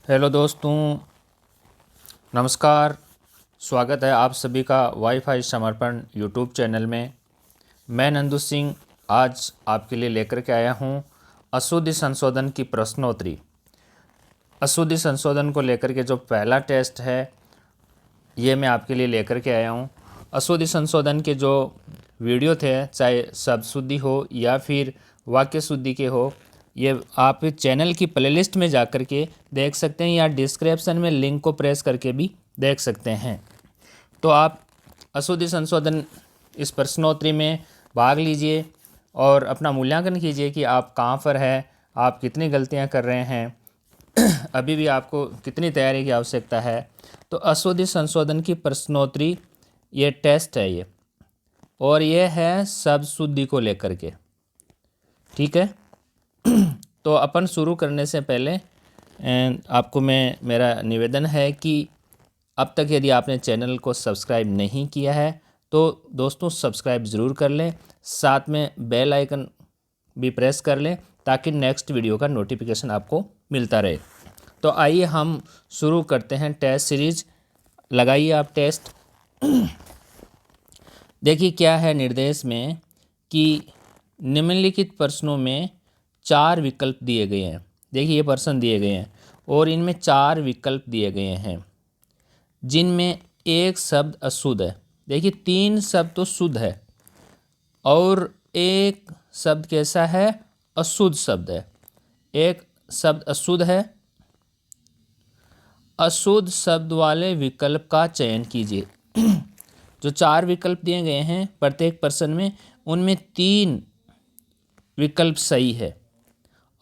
Hello दोस्तों, नमस्कार। स्वागत है आप सभी का वाईफाई समर्पण यूट्यूब चैनल में। मैं नंदू सिंह आज आपके लिए लेकर के आया हूं अशुद्धि संशोधन की प्रश्नोत्तरी। अशुद्धि संशोधन को लेकर के जो पहला टेस्ट है ये मैं आपके लिए लेकर के आया हूं। अशुद्धि संशोधन के जो वीडियो थे, चाहे शब्द शुद्धि हो या फिर वाक्य शुद्धि के हो, ये आप चैनल की प्लेलिस्ट में जा कर के देख सकते हैं या डिस्क्रिप्शन में लिंक को प्रेस करके भी देख सकते हैं। तो आप अशुद्धि संशोधन इस प्रश्नोत्तरी में भाग लीजिए और अपना मूल्यांकन कीजिए कि आप कहाँ पर है, आप कितनी गलतियाँ कर रहे हैं, अभी भी आपको कितनी तैयारी की आवश्यकता है। तो अशुद्धि संशोधन की प्रश्नोत्तरी ये टेस्ट है ये, और ये है शब्द शुद्धि को लेकर के। ठीक है। तो अपन शुरू करने से पहले आपको मेरा निवेदन है कि अब तक यदि आपने चैनल को सब्सक्राइब नहीं किया है तो दोस्तों सब्सक्राइब ज़रूर कर लें, साथ में बेल आइकन भी प्रेस कर लें ताकि नेक्स्ट वीडियो का नोटिफिकेशन आपको मिलता रहे। तो आइए हम शुरू करते हैं टेस्ट सीरीज। लगाइए आप टेस्ट। देखिए क्या है निर्देश में कि निम्नलिखित प्रश्नों में 4 विकल्प दिए गए हैं। देखिए ये प्रश्न दिए गए हैं और इनमें 4 विकल्प दिए गए हैं जिनमें एक शब्द अशुद्ध है। देखिए 3 शब्द तो शुद्ध है और एक शब्द कैसा है, अशुद्ध शब्द है। एक शब्द अशुद्ध है। अशुद्ध शब्द वाले विकल्प का चयन कीजिए। जो 4 विकल्प दिए गए हैं प्रत्येक प्रश्न में, उनमें 3 विकल्प सही है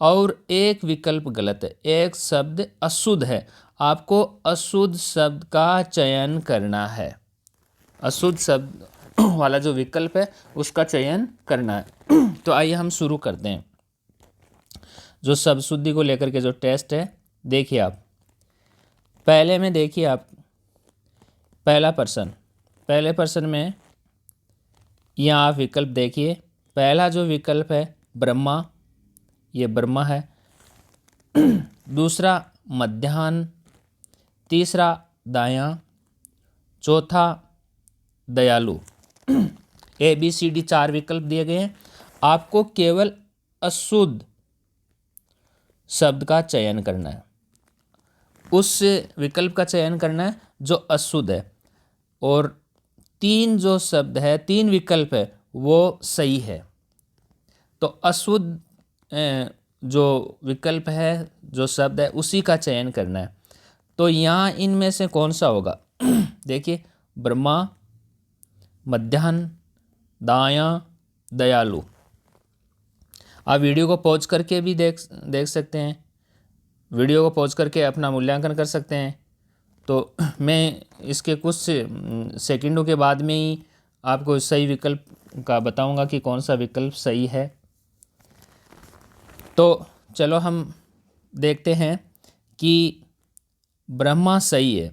और एक विकल्प गलत है। एक शब्द अशुद्ध है, आपको अशुद्ध शब्द का चयन करना है। अशुद्ध शब्द वाला जो विकल्प है उसका चयन करना है। तो आइए हम शुरू करते हैं जो शब्द शुद्धि को लेकर के जो टेस्ट है। देखिए आप पहले में, देखिए आप पहला प्रश्न, पहले प्रश्न में यहाँ आप विकल्प देखिए। पहला जो विकल्प है ब्रह्मा, ये ब्रह्मा है। दूसरा मध्याह्न, तीसरा दायां, चौथा दयालु। ABCD 4 विकल्प दिए गए हैं। आपको केवल अशुद्ध शब्द का चयन करना है, उस विकल्प का चयन करना है जो अशुद्ध है, और 3 जो शब्द है, 3 विकल्प है वो सही है। तो अशुद्ध जो विकल्प है, जो शब्द है, उसी का चयन करना है। तो यहाँ इनमें से कौन सा होगा? देखिए ब्रह्मा, मध्याह्न, दायां, दयालु। आप वीडियो को पॉज करके भी देख सकते हैं, वीडियो को पॉज करके अपना मूल्यांकन कर सकते हैं। तो मैं इसके कुछ सेकंडों के बाद में ही आपको सही विकल्प का बताऊंगा कि कौन सा विकल्प सही है। तो चलो हम देखते हैं कि ब्रह्मा सही है,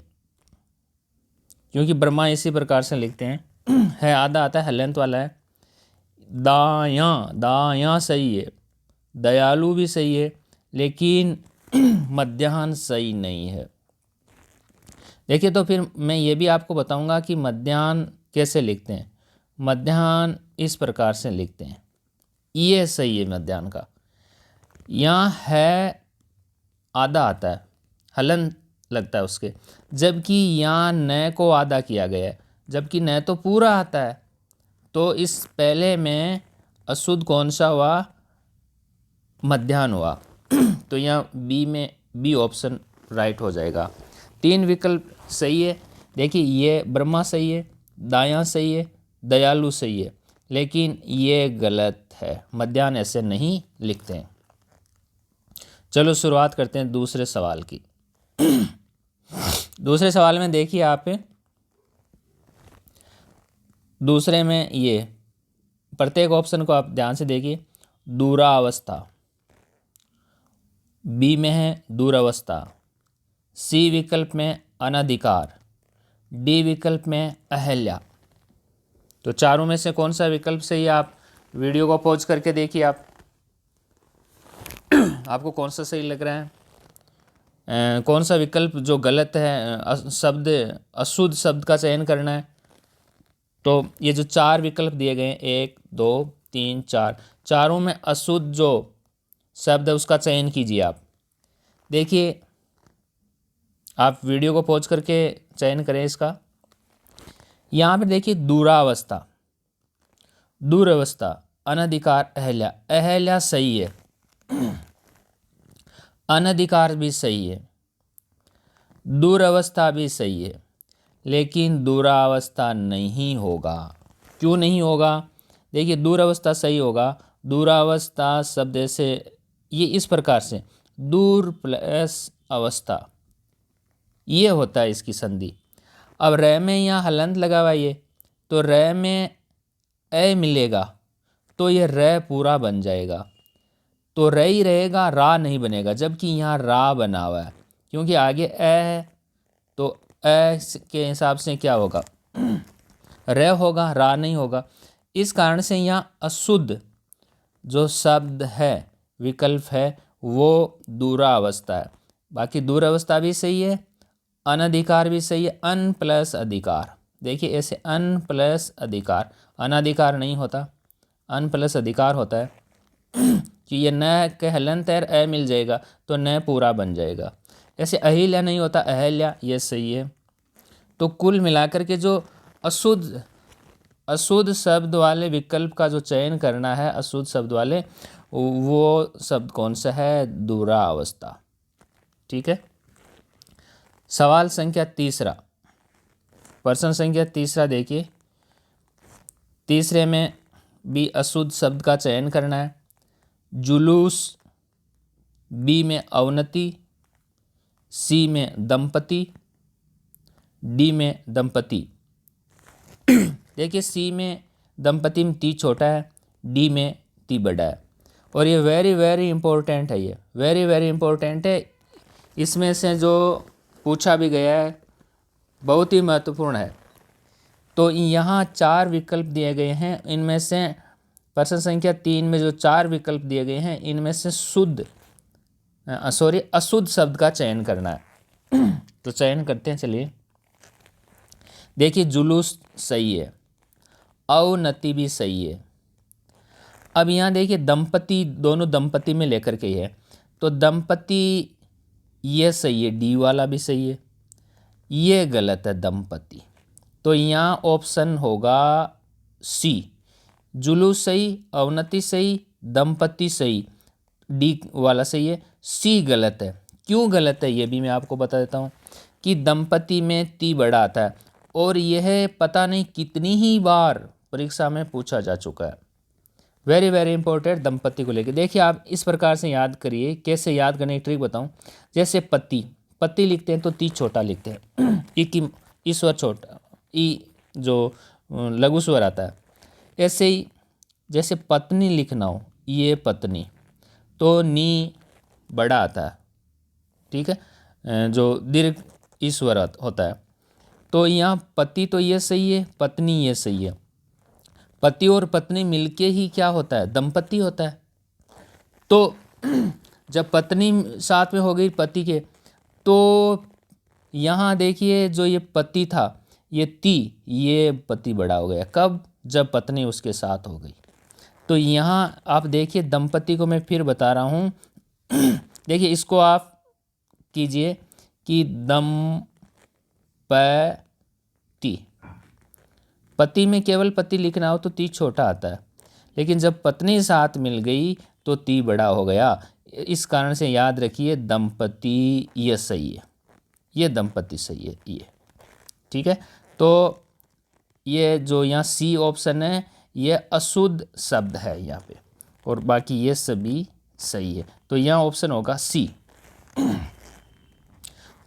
क्योंकि ब्रह्मा इसी प्रकार से लिखते हैं। है आधा आता है, हलंत वाला है। दायां, दायां सही है। दयालु भी सही है, लेकिन मध्याह्न सही नहीं है। देखिए तो फिर मैं ये भी आपको बताऊंगा कि मध्याह्न कैसे लिखते हैं। मध्याह्न इस प्रकार से लिखते हैं, ये सही है मध्याह्न का। यहाँ है आधा आता है, हलन लगता है उसके, जबकि यहाँ न को आधा किया गया है, जबकि न तो पूरा आता है। तो इस पहले में अशुद्ध कौन सा हुआ? मध्याह्न हुआ। तो यहाँ बी ऑप्शन राइट हो जाएगा। 3 विकल्प सही है। देखिए ये ब्रह्मा सही है, दायां सही है, दयालु सही है, लेकिन ये गलत है। मध्याह्न ऐसे नहीं लिखते हैं। चलो शुरुआत करते हैं दूसरे सवाल की। दूसरे सवाल में देखिए आप, दूसरे में ये प्रत्येक ऑप्शन को आप ध्यान से देखिए। दूरावस्था, बी में है दूरावस्था, सी विकल्प में अनधिकार, डी विकल्प में अहल्या। तो चारों में से कौन सा विकल्प सही है? आप वीडियो को पॉज करके देखिए, आप आपको कौन सा सही लग रहा है। कौन सा विकल्प जो गलत है, शब्द अशुद्ध शब्द का चयन करना है। तो ये जो 4 विकल्प दिए गए हैं, 1 2 3 4, चारों में अशुद्ध जो शब्द है उसका चयन कीजिए आप। देखिए, आप वीडियो को पॉज करके चयन करें इसका। यहाँ पे देखिए, दूरावस्था, दूरावस्था, अनधिकार, अहल्या, अहल्या सही है, अनधिकार भी सही है, दुरावस्था भी सही है, लेकिन दुरावस्था नहीं होगा। क्यों नहीं होगा? देखिए, दुरावस्था सही होगा। दुरावस्था शब्द से ये इस प्रकार से, दूर प्लस अवस्था, ये होता है इसकी संधि। अब र में यहाँ हलंत लगा हुआ ये, तो र में ए मिलेगा तो ये र पूरा बन जाएगा, तो र ही रहेगा, रा नहीं बनेगा, जबकि यहाँ रा बना हुआ है क्योंकि आगे ए है, तो ए के हिसाब से क्या होगा, र होगा, रा नहीं होगा। इस कारण से यहाँ अशुद्ध जो शब्द है, विकल्प है, वो दूरावस्था है। बाकी दूरावस्था भी सही है, अनधिकार भी सही है। अन प्लस अधिकार, देखिए ऐसे अन प्लस अधिकार, अनाधिकार नहीं होता, अन प्लस अधिकार होता है कि ये न के हलंत है, ए मिल जाएगा तो न पूरा बन जाएगा। ऐसे अहिल्या नहीं होता, अहल्या, ये सही है। तो कुल मिलाकर के जो अशुद्ध शब्द वाले विकल्प का जो चयन करना है, अशुद्ध शब्द वाले, वो शब्द कौन सा है? दूरावस्था। ठीक है। सवाल संख्या तीसरा, प्रश्न संख्या तीसरा देखिए, तीसरे में भी अशुद्ध शब्द का चयन करना है। जुलूस, बी में अवनति, सी में दंपति, डी में दंपति। देखिए, सी में दंपति में ती छोटा है, डी में ती बड़ा है, और ये वेरी वेरी इंपॉर्टेंट है, ये वेरी वेरी इंपॉर्टेंट है। इसमें से जो पूछा भी गया है बहुत ही महत्वपूर्ण है। तो यहाँ 4 विकल्प दिए गए हैं, इनमें से प्रश्न संख्या 3 में जो 4 विकल्प दिए गए हैं, इनमें से अशुद्ध शब्द का चयन करना है। तो चयन करते हैं, चलिए। देखिए, जुलूस सही है, अवनति भी सही है। अब यहाँ देखिए, दंपति, दोनों दंपति में लेकर के है, तो दंपति ये सही है, डी वाला भी सही है, ये गलत है दंपति। तो यहाँ ऑप्शन होगा सी, जुलूस सही, अवनति सही, दंपति सही, डी वाला सही है, सी गलत है। क्यों गलत है ये भी मैं आपको बता देता हूँ कि दंपति में ती बड़ा आता है, और यह पता नहीं कितनी ही बार परीक्षा में पूछा जा चुका है। वेरी वेरी इंपॉर्टेंट दंपति को लेकर। देखिए, आप इस प्रकार से याद करिए, कैसे याद करने की ट्रिक बताऊं। जैसे पति, पति लिखते हैं तो ती छोटा लिखते हैं, ई की ई स्वर छोटा, ई जो लघु स्वर आता है। ऐसे ही जैसे पत्नी लिखना हो, ये पत्नी, तो नी बड़ा आता है, ठीक है, जो दीर्घ ई स्वर होता है। तो यहाँ पति तो ये सही है, पत्नी ये सही है। पति और पत्नी मिलके ही क्या होता है? दंपति होता है। तो जब पत्नी साथ में हो गई पति के, तो यहाँ देखिए, जो ये पति था, ये ती, ये पति बड़ा हो गया। कब? जब पत्नी उसके साथ हो गई। तो यहाँ आप देखिए, दंपति को मैं फिर बता रहा हूँ। देखिए, इसको आप कीजिए कि दंपति, पति में केवल पति लिखना हो तो ती छोटा आता है, लेकिन जब पत्नी साथ मिल गई तो ती बड़ा हो गया। इस कारण से याद रखिए, दंपति ये सही है, ये दंपति सही है, ये ठीक है। तो ये जो यहाँ सी ऑप्शन है, ये अशुद्ध शब्द है यहाँ पे, और बाकी ये सभी सही है। तो यहाँ ऑप्शन होगा सी।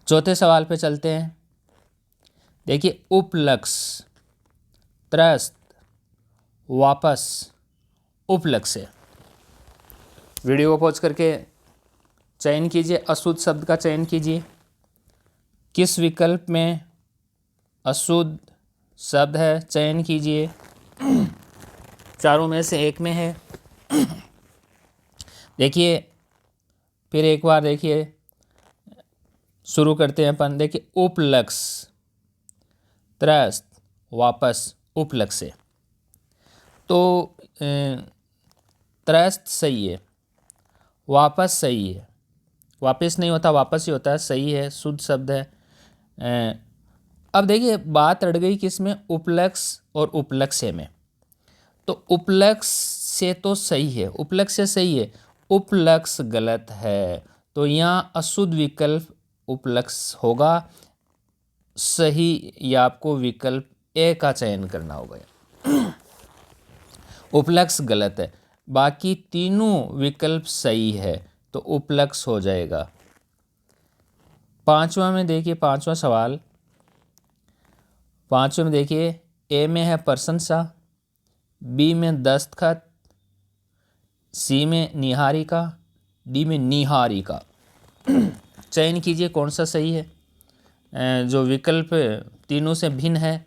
चौथे सवाल पे चलते हैं। देखिए, उपलक्ष्य, त्रस्त, वापस, उपलक्ष्य। वीडियो को पॉज करके चयन कीजिए, अशुद्ध शब्द का चयन कीजिए। किस विकल्प में अशुद्ध शब्द है, चयन कीजिए। चारों में से एक में है। देखिए, फिर एक बार देखिए, शुरू करते हैं अपन। देखिए उपलक्ष, त्रस्त, वापस, उपलक्ष से। तो त्रस्त सही है, वापस सही है, वापस नहीं होता वापस ही होता है, सही है, शुद्ध शब्द है। अब देखिए बात अड़ गई किस में, उपलक्ष और उपलक्ष्य में। तो उपलक्ष से तो सही है, उपलक्ष्य से सही है, उपलक्ष्य गलत है। तो यहाँ अशुद्ध विकल्प उपलक्ष्य होगा, सही या आपको विकल्प ए का चयन करना होगा। उपलक्ष्य गलत है, बाकी तीनों विकल्प सही है, तो उपलक्ष्य हो जाएगा। पांचवा में देखिए, पांचवा सवाल, पांचवे में देखिए ए में है प्रशंसा, बी में दस्तखत, सी में निहारिका, डी में निहारिका। चयन कीजिए कौन सा सही है। जो विकल्प तीनों से भिन्न है,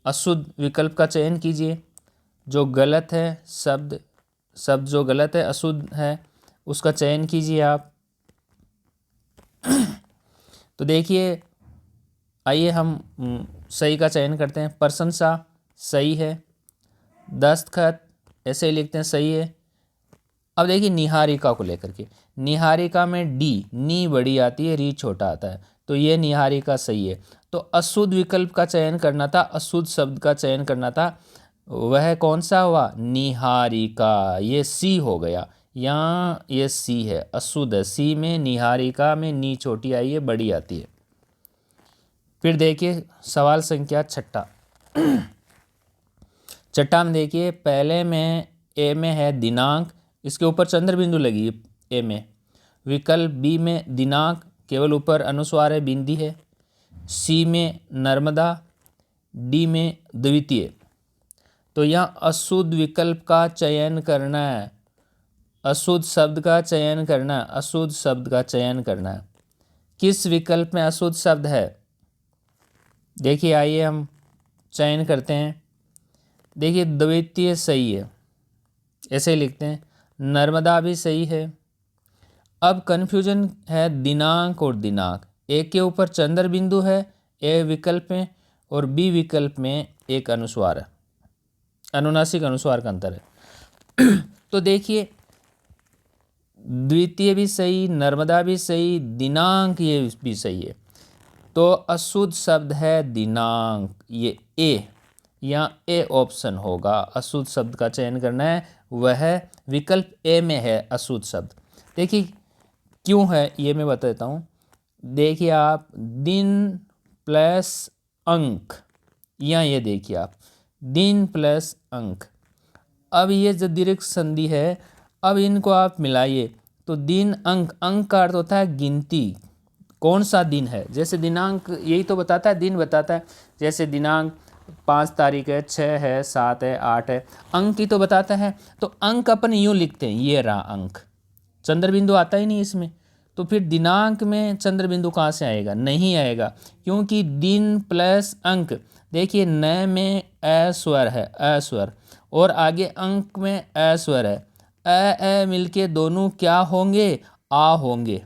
अशुद्ध विकल्प का चयन कीजिए। जो गलत है शब्द जो गलत है, अशुद्ध है, उसका चयन कीजिए आप। तो देखिए आइए हम सही का चयन करते हैं। प्रशंसा सही है, दस्तखत ऐसे ही लिखते हैं सही है। अब देखिए निहारिका को लेकर के, निहारिका में डी, नी बड़ी आती है, री छोटा आता है, तो ये निहारिका सही है। तो अशुद्ध विकल्प का चयन करना था, अशुद्ध शब्द का चयन करना था, वह कौन सा हुआ, निहारिका, ये सी हो गया। यहाँ ये सी है, अशुद्ध है, सी में निहारिका में नी छोटी आई है, बड़ी आती है। फिर देखिए सवाल संख्या छठा। छठा में देखिए पहले में ए में है दिनांक, इसके ऊपर चंद्र बिंदु लगी है ए में। विकल्प बी में दिनांक, केवल ऊपर अनुस्वार है, बिंदी है। सी में नर्मदा, डी में द्वितीय। तो यहाँ अशुद्ध विकल्प का चयन करना है, अशुद्ध शब्द का चयन करना है, अशुद्ध शब्द का चयन करना है। किस विकल्प में अशुद्ध शब्द है, देखिए आइए हम चयन करते हैं। देखिए द्वितीय सही है, ऐसे ही लिखते हैं। नर्मदा भी सही है। अब कन्फ्यूजन है दिनांक और दिनांक, एक के ऊपर चंद्र बिंदु है ए विकल्प में, और बी विकल्प में एक अनुस्वार है, अनुनासिक अनुस्वार का अंतर है। तो देखिए द्वितीय भी सही, नर्मदा भी सही, दिनांक ये भी सही है। तो अशुद्ध शब्द है दिनांक, ये ए, यहाँ ए ऑप्शन होगा। अशुद्ध शब्द का चयन करना है, वह विकल्प ए में है अशुद्ध शब्द। देखिए क्यों है ये मैं बता देता हूँ। देखिए आप दिन प्लस अंक, यहाँ ये देखिए आप दिन प्लस अंक, अब ये जो दीर्घ संधि है, अब इनको आप मिलाइए तो दिन अंक, अंक का अर्थ होता है गिनती, कौन सा दिन है। जैसे दिनांक यही तो बताता है, दिन बताता है, जैसे दिनांक 5 तारीख है, 6 है, 7 है, 8 है, अंक ही तो बताता है। तो अंक अपन यूँ लिखते हैं, ये रहा अंक, चंद्र बिंदु आता ही नहीं इसमें, तो फिर दिनांक में चंद्र बिंदु कहाँ से आएगा, नहीं आएगा, क्योंकि दिन प्लस अंक। देखिए न में अ स्वर है, अ स्वर, और आगे अंक में अ स्वर है, अ मिलके दोनों क्या होंगे, आ होंगे,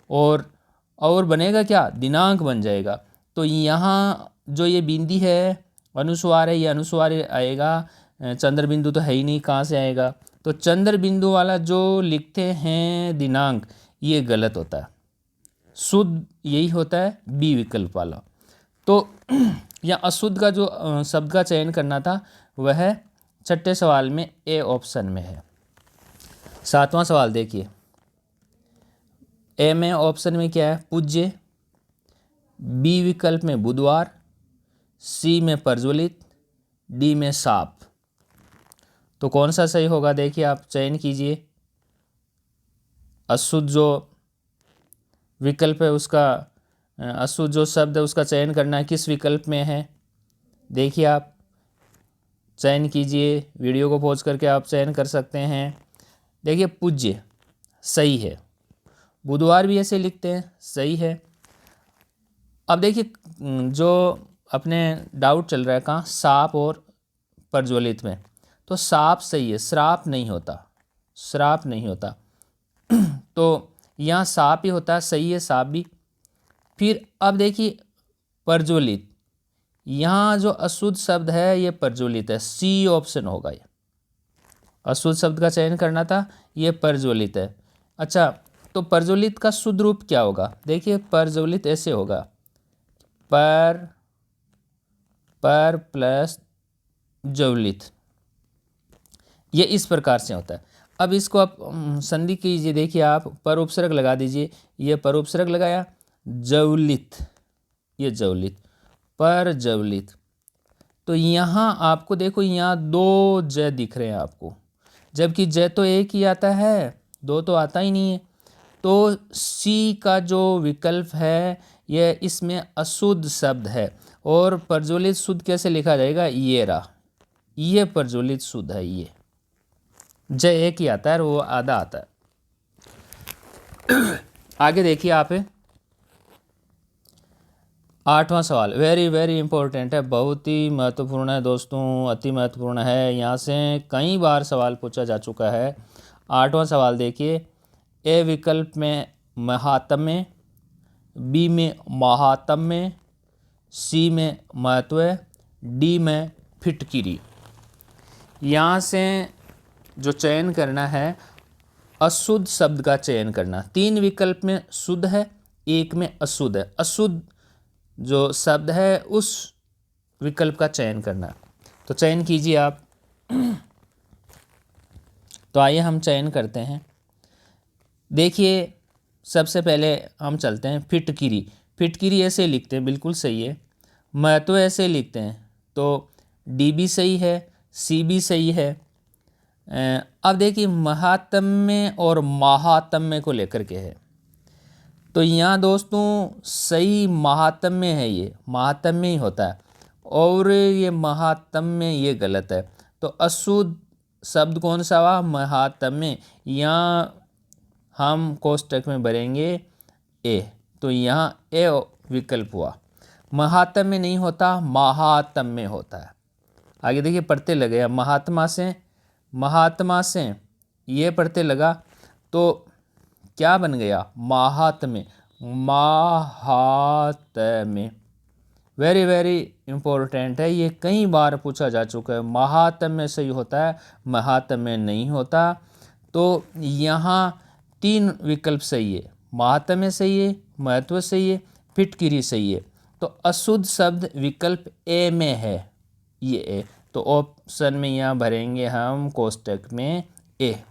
और बनेगा क्या, दिनांक बन जाएगा। तो यहाँ जो ये बिंदी है अनुस्वार है, ये अनुस्वार आएगा, चंद्र बिंदु तो है ही नहीं, कहाँ से आएगा। तो चंद्र बिंदु वाला जो लिखते हैं दिनांक, ये गलत होता है, शुद्ध यही होता है बी विकल्प वाला। तो यहाँ अशुद्ध का जो शब्द का चयन करना था, वह छठे सवाल में ए ऑप्शन में है। सातवां सवाल देखिए, ए में ऑप्शन में क्या है, पूज्य, बी विकल्प में बुधवार, सी में प्रज्वलित, डी में साप। तो कौन सा सही होगा, देखिए आप चयन कीजिए। अशुद्ध जो विकल्प है उसका, अशुद्ध जो शब्द है उसका चयन करना है, किस विकल्प में है, देखिए आप चयन कीजिए। वीडियो को पॉज करके आप चयन कर सकते हैं। देखिए पूज्य सही है, बुधवार भी ऐसे लिखते हैं, सही है। अब देखिए जो अपने डाउट चल रहा है कहाँ, साप और प्रज्वलित में, तो साप सही है, श्राप नहीं होता, श्राप नहीं होता। तो यहाँ साप ही होता है, सही है साप भी। फिर अब देखिए प्रज्वलित, यहाँ जो अशुद्ध शब्द है ये प्रज्वलित है, सी ऑप्शन होगा। ये अशुद्ध शब्द का चयन करना था, ये प्रज्वलित है। अच्छा, तो प्रज्वलित का शुद्ध रूप क्या होगा? देखिए प्रज्वलित ऐसे होगा, पर प्लस ज्वलित, ये इस प्रकार से होता है। अब इसको आप संधि कीजिए, देखिए आप पर उपसर्ग लगा दीजिए, ये पर उपसर्ग लगाया, ज्वलित, ये ज्वलित, पर ज्वलित। तो यहाँ आपको देखो यहाँ दो ज दिख रहे हैं आपको, जबकि ज तो एक ही आता है, दो तो आता ही नहीं है। तो सी का जो विकल्प है ये इसमें अशुद्ध शब्द है। और प्रज्वलित शुद्ध कैसे लिखा जाएगा? ये रहा, ये प्रज्वलित शुद्ध है, ये ज एक ही आता है और वो आधा आता है। आगे देखिए आप, 8वां सवाल वेरी वेरी इंपॉर्टेंट है, बहुत ही महत्वपूर्ण है दोस्तों, अति महत्वपूर्ण है। यहाँ से कई बार सवाल पूछा जा चुका है। 8वां सवाल देखिए, ए विकल्प में महात्म्य, बी में महात्म्य, सी में महत्व, डी में फिटकिरी। यहाँ से जो चयन करना है, अशुद्ध शब्द का चयन करना। 3 विकल्प में शुद्ध है, एक में अशुद्ध है। अशुद्ध जो शब्द है उस विकल्प का चयन करना। तो चयन कीजिए आप। तो आइए हम चयन करते हैं। देखिए सबसे पहले हम चलते हैं फिटकिरी। फिटकिरी ऐसे लिखते हैं, बिल्कुल सही है। महत्व ऐसे लिखते हैं, तो डी भी सही है, सी भी सही है। अब देखिए महात्म्य और महात्म्य को लेकर के है, तो यहाँ दोस्तों सही महात्म्य है, ये महात्म्य ही होता है, और ये महात्म्य ये गलत है। तो अशुद्ध शब्द कौन सा हुआ? महात्म्य। यहाँ हम कोष्टक में भरेंगे ए, तो यहाँ ए विकल्प हुआ। महात्म्य नहीं होता, महात्म्य होता है। आगे देखिए प्रत्यय लगेगा, महात्मा से ये प्रत्यय लगा तो क्या बन गया? महात्म्य, महात्म्य। वेरी वेरी इंपॉर्टेंट है, ये कई बार पूछा जा चुका है। महात्म्य सही होता है, महात्म्य नहीं होता। तो यहाँ 3 विकल्प सही है, महात्म्य सही है, महत्व सही है, फिटकिरी सही है। तो अशुद्ध शब्द विकल्प ए में है, ये ए। तो ऑप्शन में यहाँ भरेंगे हम कोष्टक में ए।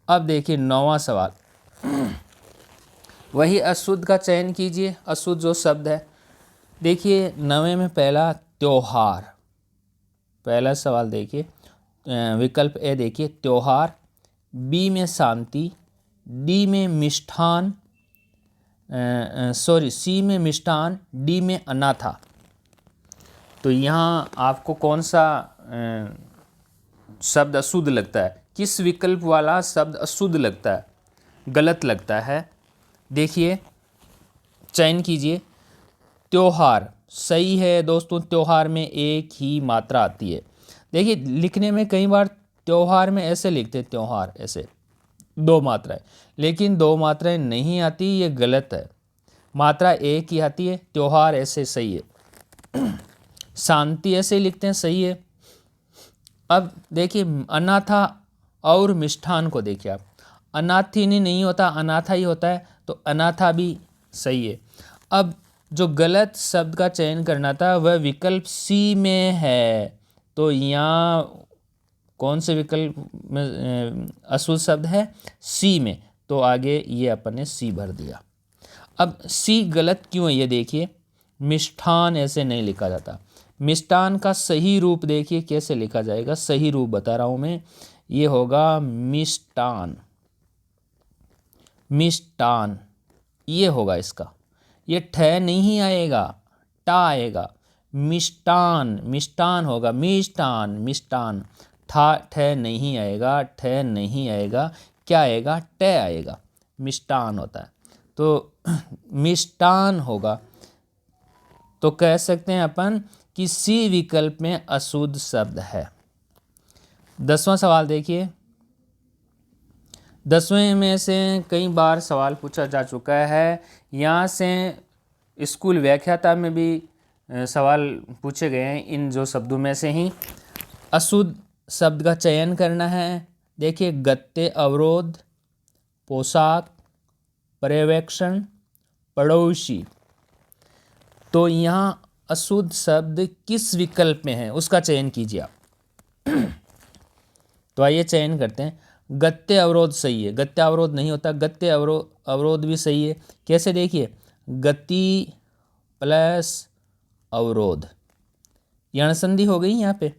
अब देखिए 9वां सवाल, वही अशुद्ध का चयन कीजिए। अशुद्ध जो शब्द है, देखिए 9वें में पहला त्योहार, पहला सवाल देखिए विकल्प ए देखिए त्योहार, बी में शांति, डी में मिष्ठान, सी में मिष्ठान, डी में अनाथा। तो यहाँ आपको कौन सा शब्द अशुद्ध लगता है? किस विकल्प वाला शब्द अशुद्ध लगता है, गलत लगता है? देखिए चयन कीजिए। त्योहार सही है दोस्तों, त्योहार में एक ही मात्रा आती है। देखिए लिखने में कई बार त्योहार में ऐसे लिखते हैं, त्योहार ऐसे 2 मात्राएं, लेकिन 2 मात्राएं नहीं आती, ये गलत है। मात्रा एक ही आती है। त्योहार ऐसे सही है, शांति ऐसे लिखते हैं, सही है। अब देखिए अनाथा और मिष्ठान को देखिए आप, अनाथिनी नहीं होता, अनाथा ही होता है, तो अनाथा भी सही है। अब जो गलत शब्द का चयन करना था वह विकल्प सी में है, तो यहाँ कौन से विकल्प में अशुद्ध शब्द है? सी में। तो आगे ये अपन ने सी भर दिया। अब सी गलत क्यों है ये देखिए, मिष्ठान ऐसे नहीं लिखा जाता। मिष्ठान का सही रूप देखिए कैसे लिखा जाएगा, सही रूप बता रहा हूँ मैं, ये होगा मिष्टान, मिष्टान ये होगा इसका। ये ठ नहीं आएगा, टा आएगा। मिष्टान, मिष्टान होगा, मिष्टान, मिष्टान। ठ नहीं आएगा, ठ नहीं आएगा, क्या आएगा? ट आएगा, मिष्टान होता है। तो मिष्टान होगा। तो कह सकते हैं अपन कि सी विकल्प में अशुद्ध शब्द है। 10वां सवाल देखिए, 10वें में से कई बार सवाल पूछा जा चुका है। यहाँ से स्कूल व्याख्याता में भी सवाल पूछे गए हैं इन जो शब्दों में से ही। अशुद्ध शब्द का चयन करना है। देखिए, गत्ते, अवरोध, पोशाक, पर्यवेक्षण, पड़ोसी। तो यहाँ अशुद्ध शब्द किस विकल्प में है उसका चयन कीजिए आप। तो आइए चयन करते हैं। गत्ते अवरोध सही है, गत्ते अवरोध नहीं होता, गत्ते अवरोध भी सही है। कैसे, देखिए, गति प्लस अवरोध, यण संधि हो गई यहाँ पे,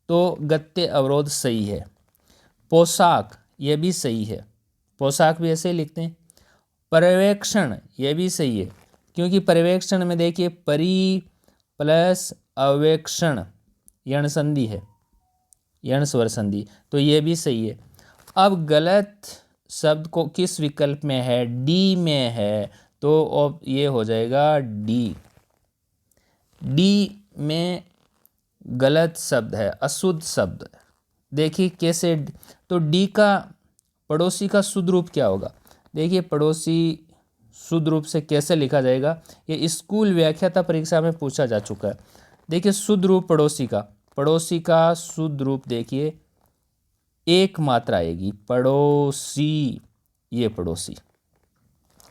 तो गत्ते अवरोध सही है। पोशाक, ये भी सही है, पोशाक भी ऐसे ही लिखते हैं। पर्यवेक्षण, ये भी सही है, क्योंकि पर्यवेक्षण में देखिए परि प्लस अवेक्षण, यण संधि है, यण स्वर संधि, तो ये भी सही है। अब गलत शब्द को किस विकल्प में है, डी में है, तो अब ये हो जाएगा डी। डी में गलत शब्द है, अशुद्ध शब्द। देखिए कैसे, तो डी का पड़ोसी का शुद्ध रूप क्या होगा। देखिए, पड़ोसी शुद्ध रूप से कैसे लिखा जाएगा, ये स्कूल व्याख्याता परीक्षा में पूछा जा चुका है। देखिए, शुद्ध रूप पड़ोसी का शुद्ध रूप देखिए, एक मात्रा आएगी, पड़ोसी, ये पड़ोसी,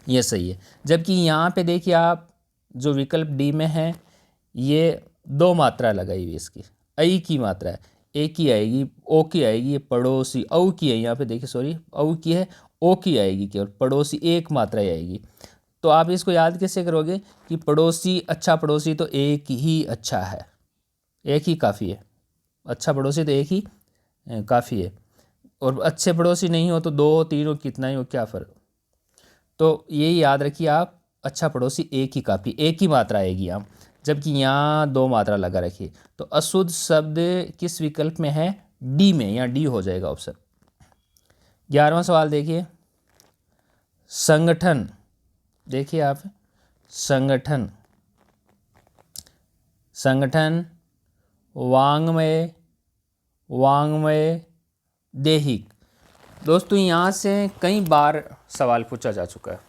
ये सही है। जबकि यहाँ पे देखिए आप, जो विकल्प डी में है, ये दो मात्रा लगाई हुई, इसकी ऐ की मात्रा है, ए की आएगी, ओ की आएगी, ये पड़ोसी, औ की है यहाँ पे, देखिए सॉरी, औ की है, ओ की आएगी केवल, पड़ोसी एक मात्रा ही आएगी। तो आप इसको याद कैसे करोगे कि पड़ोसी, अच्छा पड़ोसी तो एक ही अच्छा है, एक ही काफ़ी है, अच्छा पड़ोसी तो एक ही काफ़ी है, और अच्छे पड़ोसी नहीं हो तो दो हो, तीन हो, कितना ही हो, क्या फ़र्क। तो यही याद रखिए आप, अच्छा पड़ोसी एक ही काफ़ी, एक ही मात्रा आएगी यहाँ, जबकि यहाँ दो मात्रा लगा रखिए। तो अशुद्ध शब्द किस विकल्प में है, डी में, यहाँ डी हो जाएगा ऑप्शन। 11वां सवाल देखिए, संगठन। देखिए आप, संगठन, संगठन, वांग्मय, वांग्मय, देहिक। दोस्तों, यहाँ से कई बार सवाल पूछा जा चुका है,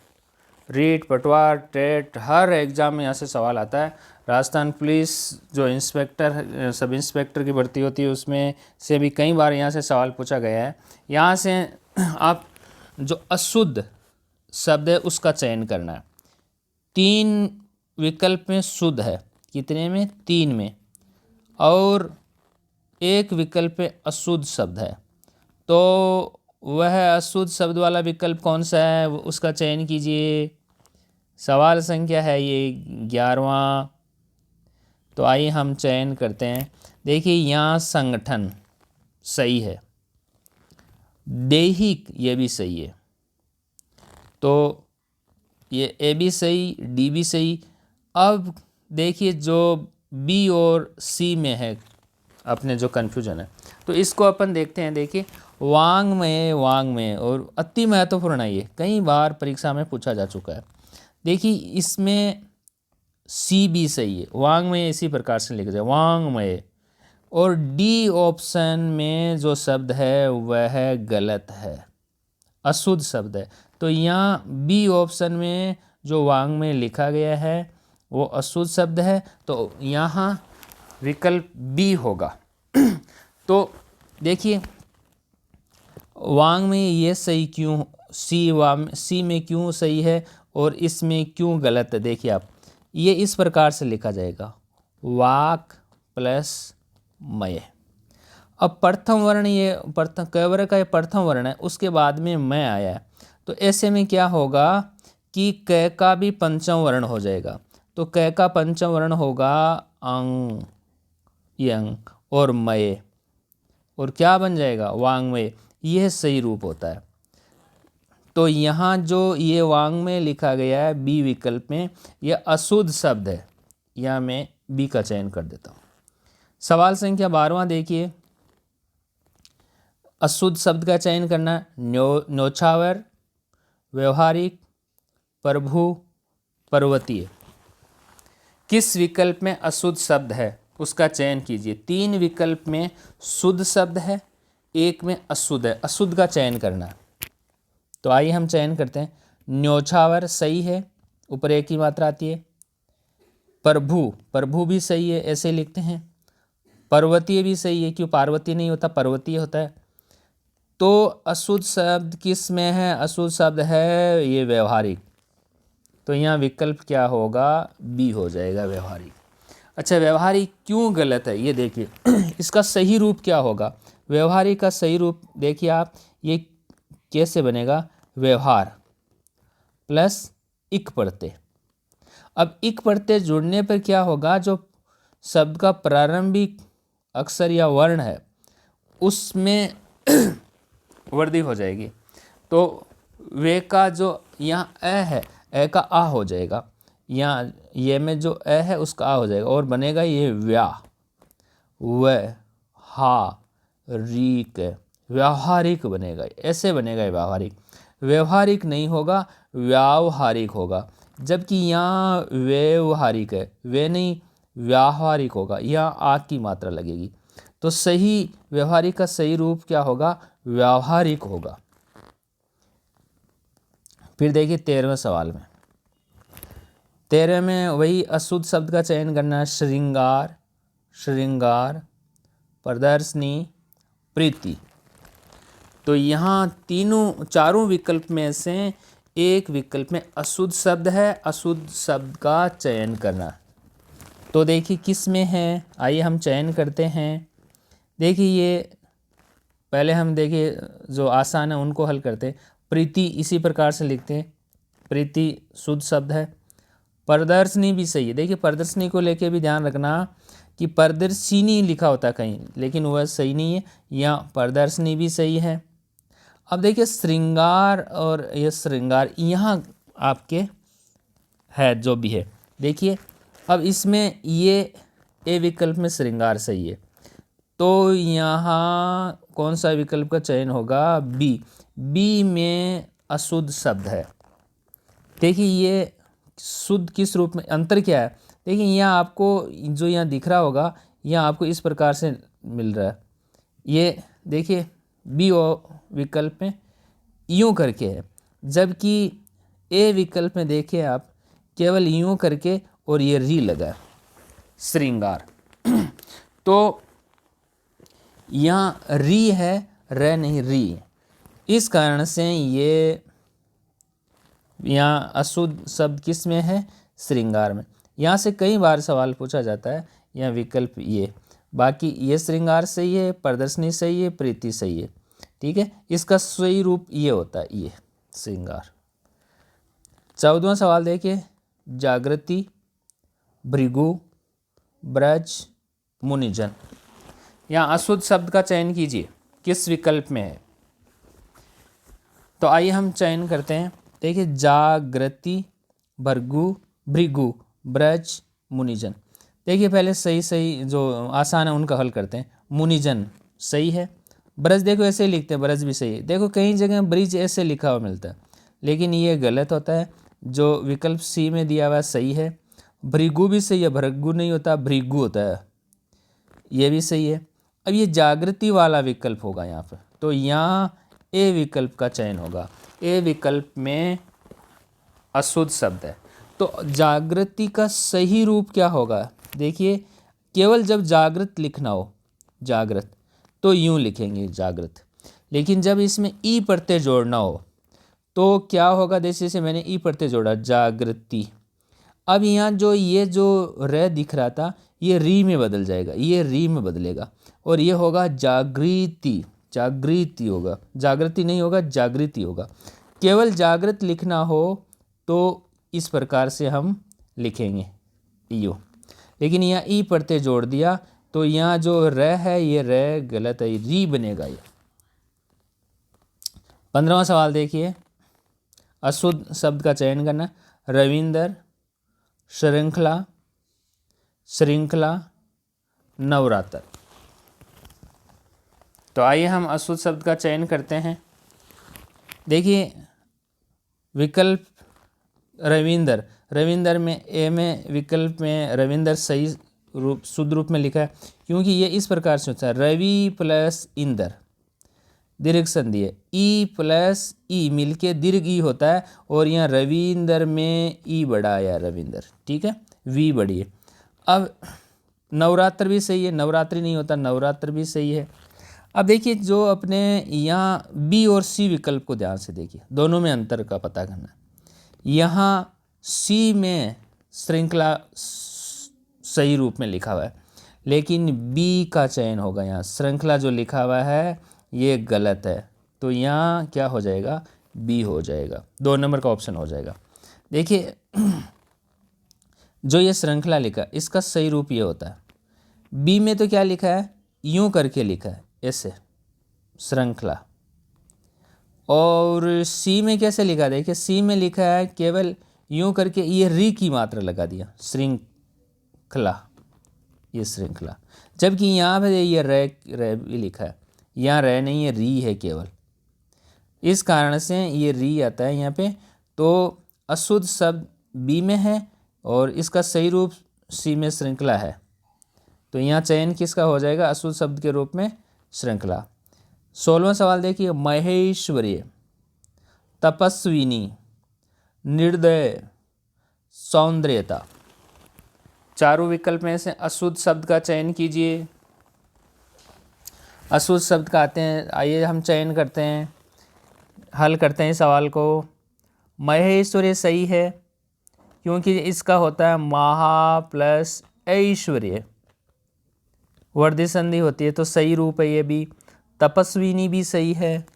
रीट, पटवार, टेट, हर एग्ज़ाम में यहाँ से सवाल आता है। राजस्थान पुलिस जो इंस्पेक्टर, सब इंस्पेक्टर की भर्ती होती है, उसमें से भी कई बार यहाँ से सवाल पूछा गया है। यहाँ से आप जो अशुद्ध शब्द है उसका चयन करना है। 3 विकल्प में शुद्ध है, कितने में, 3 में, और 1 विकल्प में अशुद्ध शब्द है। तो वह अशुद्ध शब्द वाला विकल्प कौन सा है, उसका चयन कीजिए। सवाल संख्या है ये 11वां। तो आइए हम चयन करते हैं। देखिए, यहाँ संगठन सही है, दैहिक ये भी सही है, तो ये ए भी सही, डी भी सही। अब देखिए, जो बी और सी में है अपने जो कन्फ्यूजन है, तो इसको अपन देखते हैं। देखिए, वांग्मय और अति महत्वपूर्ण है, ये कई बार परीक्षा में पूछा जा चुका है। देखिए, इसमें सी भी सही है, वांग्मय इसी प्रकार से लिखा जाए, वांग्मय। और डी ऑप्शन में जो शब्द है वह गलत है, अशुद्ध शब्द है। तो यहाँ बी ऑप्शन में जो वांग्मय लिखा गया है वो अशुद्ध शब्द है, तो यहाँ विकल्प बी होगा। तो देखिए, वांग्मय ये सही क्यों, सी में क्यों सही है और इसमें क्यों गलत है। देखिए आप, ये इस प्रकार से लिखा जाएगा, वाक प्लस मय। अब प्रथम वर्ण, ये प्रथम कैवर्ग का ये प्रथम वर्ण है, उसके बाद में मैं आया है, तो ऐसे में क्या होगा कि क का भी पंचम वर्ण हो जाएगा। तो क का पंचम वर्ण होगा अंग, ये अंग, और मय, और क्या बन जाएगा, वांग्मय। यह सही रूप होता है। तो यहाँ जो ये वांग्मय लिखा गया है बी विकल्प में, यह अशुद्ध शब्द है, यहाँ मैं बी का चयन कर देता हूँ। सवाल संख्या 12वां देखिए, अशुद्ध शब्द का चयन करना, न्योछावर, व्यवहारिक, प्रभु, पर्वतीय। किस विकल्प में अशुद्ध शब्द है उसका चयन कीजिए। 3 विकल्प में शुद्ध शब्द है, 1 में अशुद्ध है, अशुद्ध का चयन करना। तो आइए हम चयन करते हैं। न्योछावर सही है, ऊपर एक ही मात्रा आती है। प्रभु, प्रभु भी सही है, ऐसे लिखते हैं। पर्वतीय भी सही है, क्यों पार्वती नहीं होता, पर्वतीय होता है। तो अशुद्ध शब्द किस में है, अशुद्ध शब्द है ये व्यवहारिक। तो यहाँ विकल्प क्या होगा, बी हो जाएगा व्यवहारिक। अच्छा, व्यवहारिक क्यों गलत है ये देखिए। इसका सही रूप क्या होगा, व्यवहारिक का सही रूप देखिए आप, ये कैसे बनेगा, व्यवहार प्लस इक प्रत्यय। अब इक प्रत्यय जुड़ने पर क्या होगा, जो शब्द का प्रारंभिक अक्षर या वर्ण है उसमें वृद्धि हो जाएगी। तो वे का जो यहाँ अ है, अ का आ हो जाएगा। यहाँ ये में जो अ है उसका आ हो जाएगा और बनेगा ये व्या, व हा रीक, व्यावहारिक बनेगा। ऐसे बनेगा ये व्यवहारिक। व्यवहारिक नहीं होगा, व्यावहारिक होगा। जबकि यहाँ व्यवहारिक है, वे नहीं व्यावहारिक होगा, यहाँ आ की मात्रा लगेगी। तो सही व्यवहारिक का सही रूप क्या होगा, व्यावहारिक होगा। फिर देखिए 13वें सवाल में, 13 में वही अशुद्ध शब्द का चयन करना है। श्रृंगार, श्रृंगार, प्रदर्शनी, प्रीति। तो यहाँ चारों विकल्प में से एक विकल्प में अशुद्ध शब्द है, अशुद्ध शब्द का चयन करना। तो देखिए किस में है, आइए हम चयन करते हैं। देखिए ये पहले हम देखिए जो आसान है उनको हल करते हैं। प्रीति इसी प्रकार से लिखते हैं, प्रीति शुद्ध शब्द है। प्रदर्शनी भी सही है। देखिए प्रदर्शनी को लेके भी ध्यान रखना कि प्रदर्शिनी लिखा होता कहीं, लेकिन वह सही नहीं है, यहाँ प्रदर्शनी भी सही है। अब देखिए श्रृंगार और ये श्रृंगार यहाँ आपके है जो भी है। देखिए अब इसमें ये ए विकल्प में श्रृंगार सही है, तो यहाँ कौन सा विकल्प का चयन होगा, बी। बी में अशुद्ध शब्द है। देखिए ये शुद्ध किस रूप में, अंतर क्या है, देखिए यहाँ आपको जो यहाँ दिख रहा होगा, यहाँ आपको इस प्रकार से मिल रहा है। ये देखिए बी विकल्प में यूँ करके है, जबकि ए विकल्प में देखिए आप केवल यूँ करके और ये री लगा है, श्रृंगार। तो यहाँ री है, र नहीं री। इस कारण से ये यहाँ अशुद्ध शब्द किस में है, श्रृंगार में। यहाँ से कई बार सवाल पूछा जाता है, यहाँ विकल्प ये। बाकी ये श्रृंगार सही है, प्रदर्शनी सही है, प्रीति सही है, ठीक है। इसका सही रूप ये होता है, ये श्रृंगार। 14वां सवाल देखिए, जागृति, भृगु, ब्रज, मुनिजन। यहाँ अशुद्ध शब्द का चयन कीजिए, किस विकल्प में है। तो आइए हम चयन करते हैं। देखिए जागृति, भृगु, भृगु, ब्रज, मुनिजन। देखिए पहले सही जो आसान है उनका हल करते हैं। मुनिजन सही है, ब्रज देखो ऐसे ही लिखते हैं, ब्रज भी सही है। देखो कई जगह ब्रिज ऐसे लिखा हुआ मिलता है, लेकिन ये गलत होता है। जो विकल्प सी में दिया हुआ है सही है। भृगु भी सही है, भृगु नहीं होता, भृगु होता है, ये भी सही है। अब ये जागृति वाला विकल्प होगा यहाँ पर, तो यहाँ ए विकल्प का चयन होगा। ए विकल्प में अशुद्ध शब्द है, तो जागृति का सही रूप क्या होगा, देखिए केवल जब जागृत लिखना हो, जागृत, तो यूँ लिखेंगे जागृत। लेकिन जब इसमें ई प्रत्यय जोड़ना हो तो क्या होगा, जैसे मैंने ई प्रत्यय जोड़ा, जागृति। अब यहाँ जो र दिख रहा था ये री में बदल जाएगा, ये री में बदलेगा और ये होगा जागृति, जागृति होगा, जागृति नहीं होगा, जागृति होगा। केवल जागृत लिखना हो तो इस प्रकार से हम लिखेंगे यो, लेकिन यहाँ ई प्रत्यय जोड़ दिया तो यहाँ जो र है ये र गलत है, री बनेगा ये। 15वां सवाल देखिए, अशुद्ध शब्द का चयन करना। रविंदर, श्रृंखला, श्रृंखला, नवरात्र। तो आइए हम अशुद्ध शब्द का चयन करते हैं। देखिए विकल्प रविंदर, रविंदर में ए में विकल्प में रविंदर सही रूप शुद्ध रूप में लिखा है, क्योंकि ये इस प्रकार से होता है, रवि प्लस इंदर, दीर्घ संधि है, ई प्लस ई मिलके दीर्घ ई होता है, और यहाँ रविंदर में ई बड़ा आया, रविंदर, ठीक है, वी बड़ी है। अब नवरात्र भी सही है, नवरात्रि नहीं होता, नवरात्र भी सही है। अब देखिए जो अपने यहाँ बी और सी विकल्प को ध्यान से देखिए, दोनों में अंतर का पता करना है। यहाँ सी में श्रृंखला सही रूप में लिखा हुआ है, लेकिन बी का चयन होगा, यहाँ श्रृंखला जो लिखा हुआ है ये गलत है, तो यहाँ क्या हो जाएगा, बी हो जाएगा, 2 नंबर का ऑप्शन हो जाएगा। देखिए जो ये श्रृंखला लिखा है इसका सही रूप ये होता है, बी में तो क्या लिखा है, यूं करके लिखा है ऐसे श्रृंखला, और सी में कैसे लिखा, देखिए सी में लिखा है केवल यूं करके, ये री की मात्रा लगा दिया, श्रृंखला, ये श्रृंखला, जबकि यहाँ पे ये रे भी लिखा है, यहाँ रे नहीं है, री है केवल, इस कारण से ये री आता है यहाँ पे। तो अशुद्ध शब्द बी में है और इसका सही रूप सी में श्रृंखला है, तो यहाँ चयन किसका हो जाएगा, अशुद्ध शब्द के रूप में श्रृंखला। 16वां सवाल देखिए, महेश्वरी, तपस्विनी, निर्दय, सौंदर्यता, चारों विकल्प में से अशुद्ध शब्द का चयन कीजिए। अशुद्ध शब्द का आते हैं, आइए हम चयन करते हैं, हल करते हैं सवाल को। महेश्वरी सही है, क्योंकि इसका होता है महा प्लस ऐश्वर्य, वर्धी संधि होती है, तो सही रूप है ये भी। तपस्विनी भी सही है,